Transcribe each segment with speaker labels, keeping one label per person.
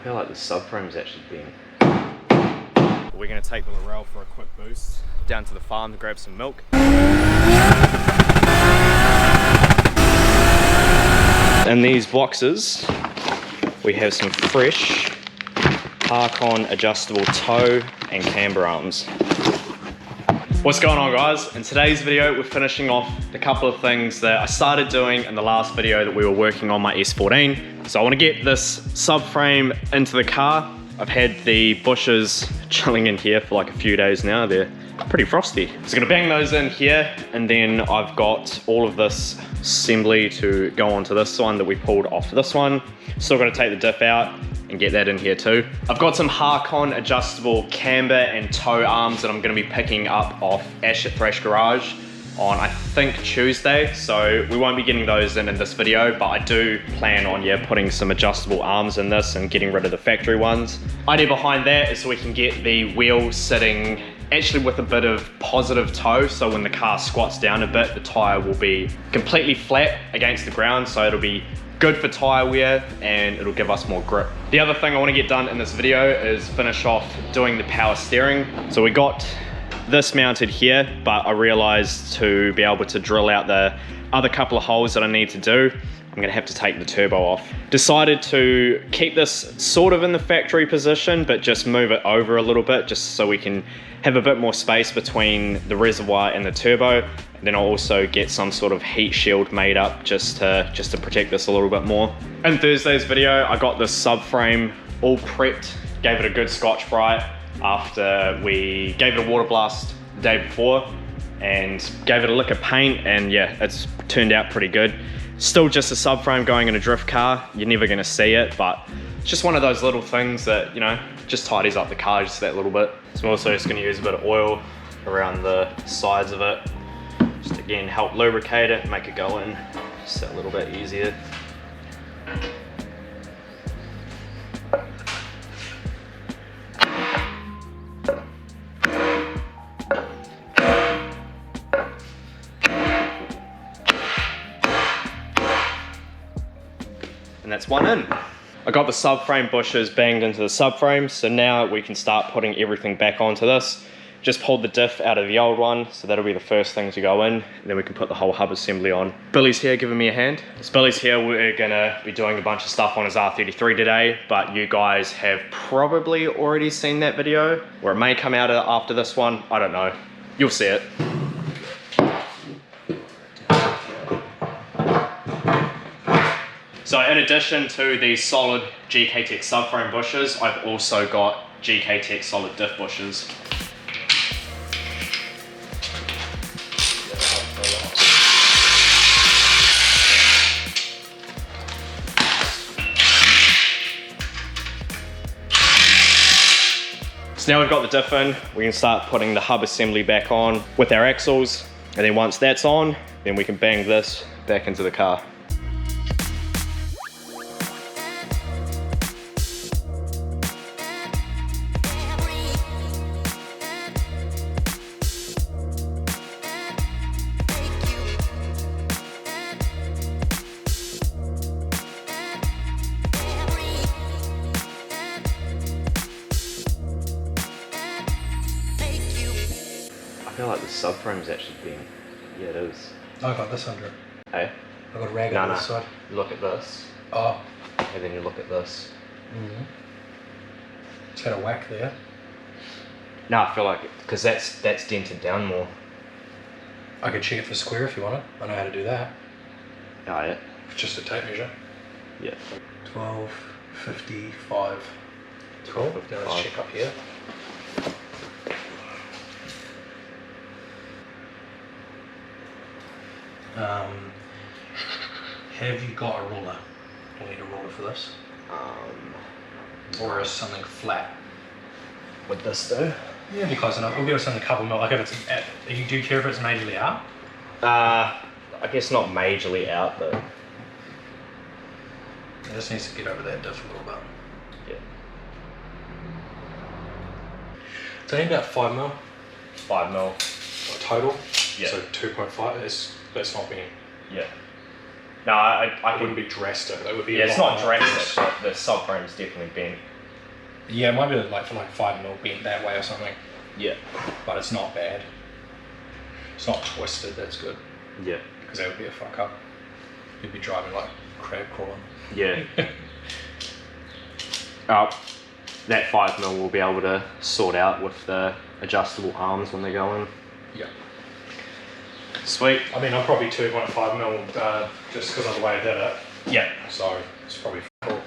Speaker 1: feel like the subframe's actually been...
Speaker 2: We're going to take the Laurel for a quick boost down to the farm to grab some milk. In these boxes we have some fresh Harcon adjustable toe and camber arms. What's going on, guys? In today's video we're finishing off a couple of things that I started doing in the last video that we were working on my S14. So I want to get this subframe into the car. I've had the bushes chilling in here for like a few days now. They're pretty frosty. So I'm gonna bang those in here, and then I've got all of this assembly to go onto this one that we pulled off this one. Still gotta take the diff out and get that in here too. I've got some Harcon adjustable camber and toe arms that I'm gonna be picking up off Ash at Thrash Garage on, I think, Tuesday. So we won't be getting those in this video, but I do plan on, yeah, putting some adjustable arms in this and getting rid of the factory ones. Idea behind that is so we can get the wheel sitting actually with a bit of positive toe, so when the car squats down a bit, the tire will be completely flat against the ground, so it'll be good for tire wear and it'll give us more grip. The other thing I want to get done in this video is finish off doing the power steering. So we got this mounted here, but I realized to be able to drill out the other couple of holes that I need to do, I'm gonna have to take the turbo off. Decided to keep this sort of in the factory position, but just move it over a little bit, just so we can have a bit more space between the reservoir and the turbo. And then I'll also get some sort of heat shield made up just to protect this a little bit more. In Thursday's video, I got this subframe all prepped, gave it a good Scotch Brite after we gave it a water blast the day before and gave it a lick of paint, and yeah, it's turned out pretty good. Still just a subframe going in a drift car. You're never gonna see it, but it's just one of those little things that, you know, just tidies up the car just that little bit. So I'm also just gonna use a bit of oil around the sides of it. Just again, help lubricate it, make it go in just a little bit easier. And that's one in. I got the subframe bushes banged into the subframe, so now we can start putting everything back onto this. Just pulled the diff out of the old one, so that'll be the first thing to go in, and then we can put the whole hub assembly on. Billy's here giving me a hand. So Billy's here, we're gonna be doing a bunch of stuff on his R33 today, but you guys have probably already seen that video, or it may come out after this one, I don't know. You'll see it. So in addition to the solid GK-Tech subframe bushes, I've also got GK-Tech solid diff bushes. So now we've got the diff in, we can start putting the hub assembly back on with our axles, and then once that's on, then we can bang this back into the car. I feel like the subframe's actually been, yeah, it is.
Speaker 3: I got this under it.
Speaker 1: Hey?
Speaker 3: I got a rag on this side.
Speaker 1: You look at this.
Speaker 3: Oh.
Speaker 1: And then you look at this.
Speaker 3: Mm-hmm. It's got a whack there.
Speaker 1: No, I feel like it, because that's dented down more.
Speaker 3: I could check it for square if you want it. I know how to do that.
Speaker 1: Oh, yeah.
Speaker 3: Just a tape measure.
Speaker 1: Yeah.
Speaker 3: 12.55. Cool. Now let's check up here. Have you got a ruler? We'll need a ruler for this. Or is something flat?
Speaker 1: Would this do?
Speaker 3: Yeah, be close enough. We'll give it something a couple mil. Like if it's at, do you care if it's majorly out?
Speaker 1: I guess not majorly out, but
Speaker 3: it just needs to get over that diff a little bit.
Speaker 1: Yeah.
Speaker 3: It's only about 5 mil.
Speaker 1: 5 mil
Speaker 3: total.
Speaker 1: Yeah.
Speaker 3: So 2.5. That's not being.
Speaker 1: Yeah.
Speaker 2: No, I
Speaker 3: It wouldn't be drastic. It would be.
Speaker 2: Yeah, it's not drastic, but the subframe is definitely bent.
Speaker 3: Yeah, it might be like for like 5mm bent that way or something.
Speaker 2: Yeah.
Speaker 3: But it's not bad. It's not twisted. That's good.
Speaker 2: Yeah.
Speaker 3: Because that would be a fuck up. You'd be driving like crab crawling.
Speaker 2: Yeah. That 5mm we'll be able to sort out with the adjustable arms when they go in.
Speaker 3: Yeah.
Speaker 2: Sweet.
Speaker 3: I mean, I'm probably 2.5mm just because of the way I did it.
Speaker 2: Yeah.
Speaker 3: So it's probably cool.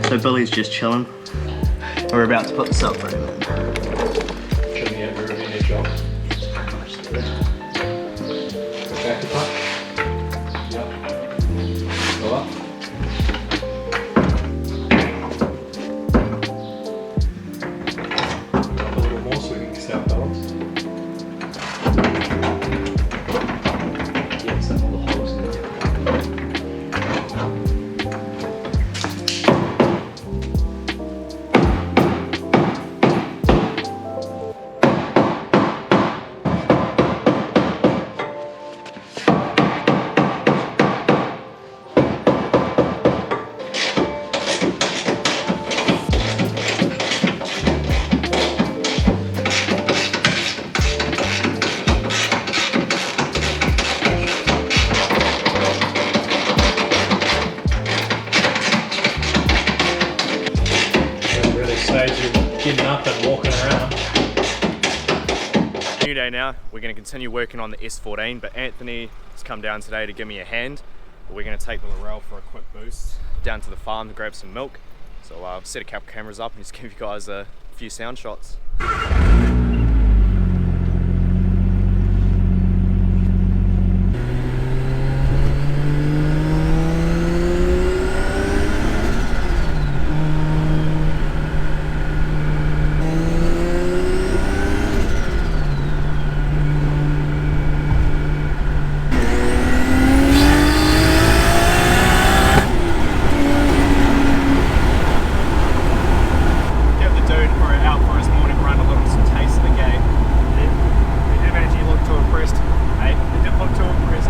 Speaker 4: So Billy's just chilling. We're about to put the subframe in.
Speaker 3: Shouldn't get rid of any job.
Speaker 4: Pretty much there.
Speaker 3: Back the puck. Yep. Go up. A little more so we can stay out balance.
Speaker 2: Yeah, so all the holes in there.
Speaker 3: It really saves you getting up and walking around.
Speaker 2: New day now. We're going to continue working on the S14, but Anthony has come down today to give me a hand. But we're going to take the Laurel for a quick boost down to the farm to grab some milk. So I'll set a couple cameras up and just give you guys a few sound shots. Give the dude out for his morning run a little some taste of the game.
Speaker 3: He didn't actually look too impressed.
Speaker 2: Hey, he didn't look too impressed.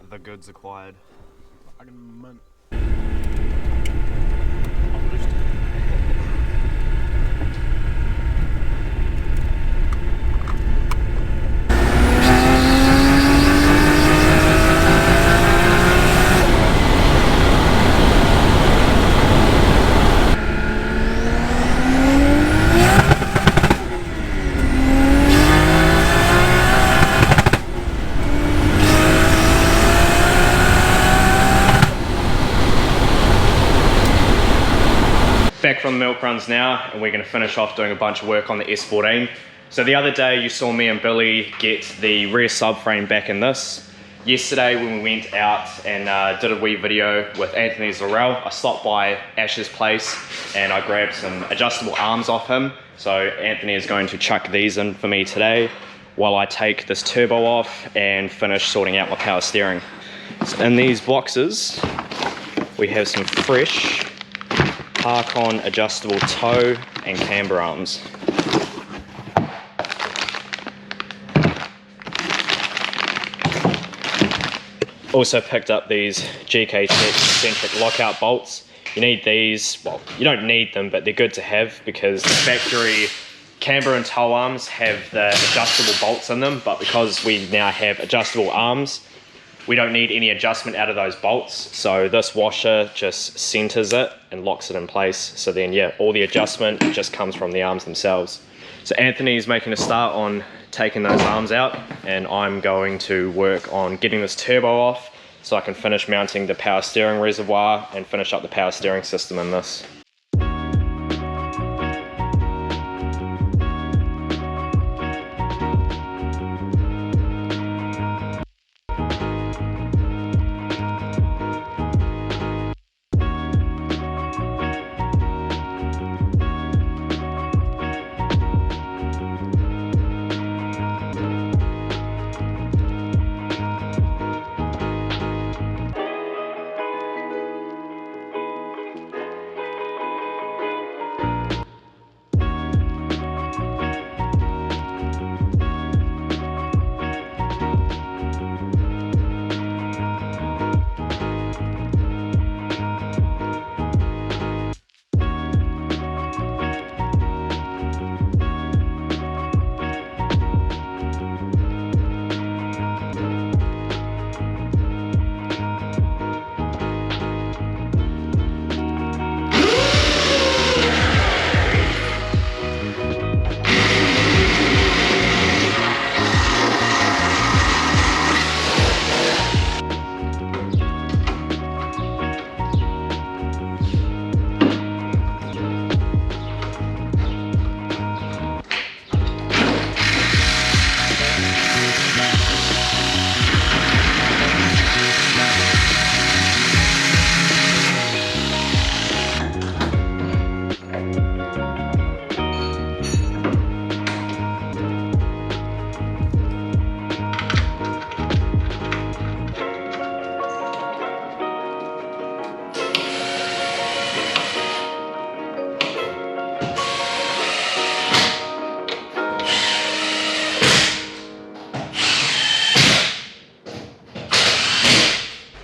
Speaker 2: The goods acquired. Back from the milk runs now, and we're going to finish off doing a bunch of work on the S14. So the other day you saw me and Billy get the rear subframe back in this. Yesterday when we went out and did a wee video with Anthony's Laurel, I stopped by Ash's place and I grabbed some adjustable arms off him. So Anthony is going to chuck these in for me today while I take this turbo off and finish sorting out my power steering. So in these boxes we have some fresh Park-on adjustable toe and camber arms. Also picked up these GK Tech eccentric lockout bolts. You need these, well, you don't need them, but they're good to have because the factory camber and toe arms have the adjustable bolts in them, but because we now have adjustable arms, we don't need any adjustment out of those bolts. So this washer just centers it and locks it in place. So then, yeah, all the adjustment just comes from the arms themselves. So Anthony's making a start on taking those arms out, and I'm going to work on getting this turbo off so I can finish mounting the power steering reservoir and finish up the power steering system in this.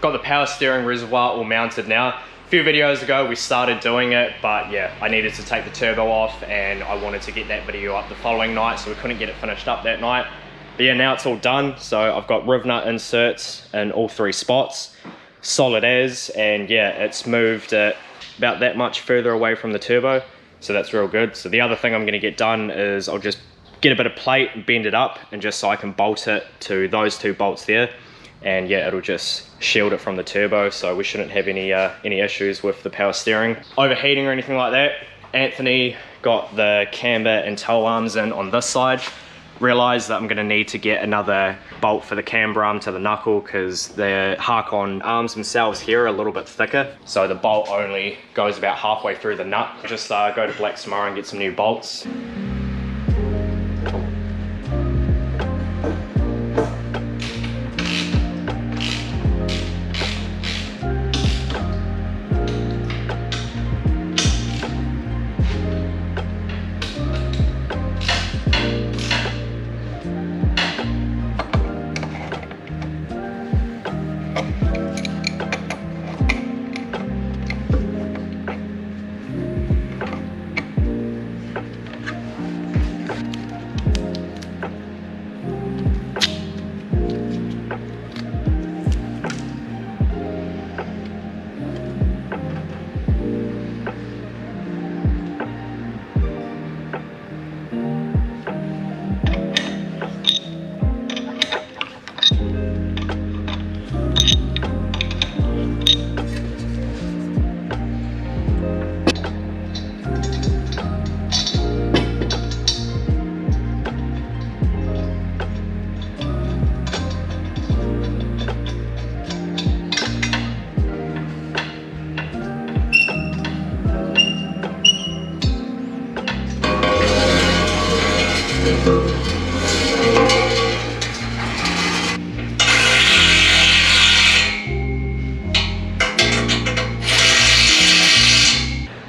Speaker 2: Got the power steering reservoir all mounted now. A few videos ago we started doing it, but yeah, I needed to take the turbo off and I wanted to get that video up the following night, so we couldn't get it finished up that night. But yeah, now it's all done. So I've got riv nut inserts in all 3 spots, solid as, and yeah, it's moved it about that much further away from the turbo, so that's real good. So the other thing I'm gonna get done is I'll just get a bit of plate and bend it up, and just so I can bolt it to those 2 bolts there. And yeah, it'll just shield it from the turbo, so we shouldn't have any issues with the power steering overheating or anything like that. Anthony got the camber and toe arms in on this side. Realized that I'm going to need to get another bolt for the camber arm to the knuckle, because the Harkon arms themselves here are a little bit thicker, so the bolt only goes about halfway through the nut. Just go to Black tomorrow and get some new bolts.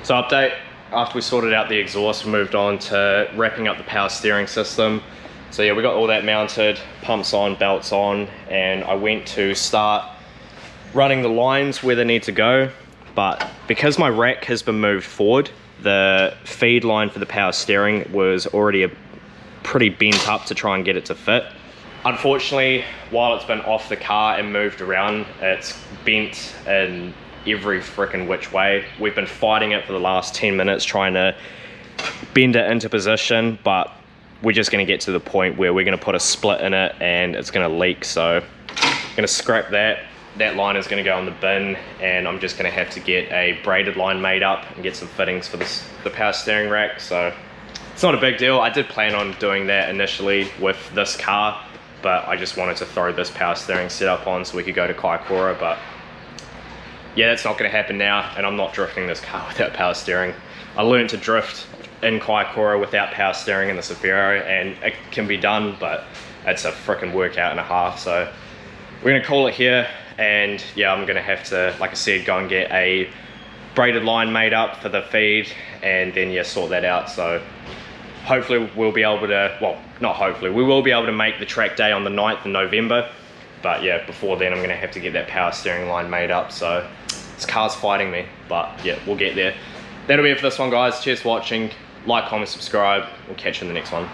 Speaker 2: So update, after we sorted out the exhaust, we moved on to wrapping up the power steering system. So yeah, we got all that mounted, pumps on, belts on, and I went to start running the lines where they need to go. But because my rack has been moved forward, the feed line for the power steering was already pretty bent up to try and get it to fit. Unfortunately, while it's been off the car and moved around, it's bent in every freaking which way. We've been fighting it for the last 10 minutes trying to bend it into position, but we're just going to get to the point where we're going to put a split in it and it's going to leak. So I'm going to scrap that. That line is going to go in the bin, and I'm just going to have to get a braided line made up and get some fittings for the power steering rack. So it's not a big deal. I did plan on doing that initially with this car, but I just wanted to throw this power steering setup on so we could go to Kaikoura. But yeah, that's not going to happen now, and I'm not drifting this car without power steering. I learned to drift in Kaikoura without power steering in the Silvia, and it can be done, but it's a freaking workout and a half. So we're going to call it here, and yeah, I'm going to have to, like I said, go and get a braided line made up for the feed, and then yeah, sort that out. So hopefully we'll be able to, well, not hopefully, we will be able to make the track day on the 9th of November. But yeah, before then I'm going to have to get that power steering line made up. So this car's fighting me, but yeah, we'll get there. That'll be it for this one, guys. Cheers for watching. Like, comment, subscribe. We'll catch you in the next one.